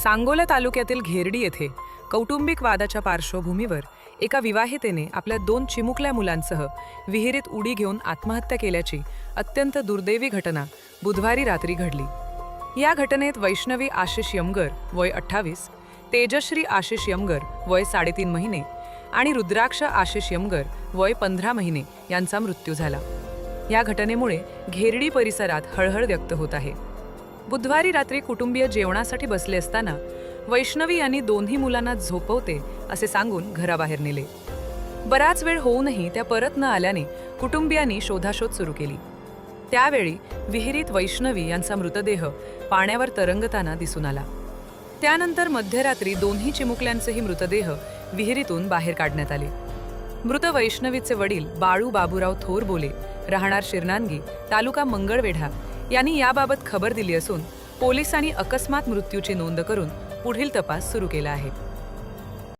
सांगोला तालुक्यातील घेरडी येथे कौटुंबिक वादाच्या पार्श्वभूमीवर एका विवाहितेने आपल्या 2 चिमुकल्या मुलांसह विहिरीत उडी घेऊन आत्महत्या केल्याची अत्यंत दुर्दैवी घटना बुधवारी रात्री घडली। या घटनेत वैष्णवी आशिष यमगर वय 28, तेजश्री आशिष यमगर वय 3.5 महिने आणि रुद्राक्ष आशिष यमगर वय 15 महिने यांचा मृत्यू झाला। या घटनेमुळे घेरडी परिसरात हळहळ व्यक्त होत आहे। बुधवारी रात्री कुटुंबीय जेवणासाठी बसले असताना वैष्णवी यांनी दोन्ही मुलांना झोपवते असे सांगून घराबाहेर नेले। बराच वेळ होऊनही त्या परत न आल्याने कुटुंबियांनी शोधाशोध सुरू केली। त्यावेळी विहिरीत वैष्णवी यांचा मृतदेह पाण्यावर तरंगताना दिसून आला। त्यानंतर मध्यरात्री दोन्ही चिमुकल्यांचेही मृतदेह विहिरीतून बाहेर काढण्यात आले। मृत वैष्णवीचे वडील बाळू बाबूराव थोरबोले, राहणार शिरनांगी, तालुका मंगळवेढा यांनी याबाबत खबर दिली असून पोलिसांनी अकस्मात मृत्यूची नोंद करून पुढील तपास सुरू केला आहे।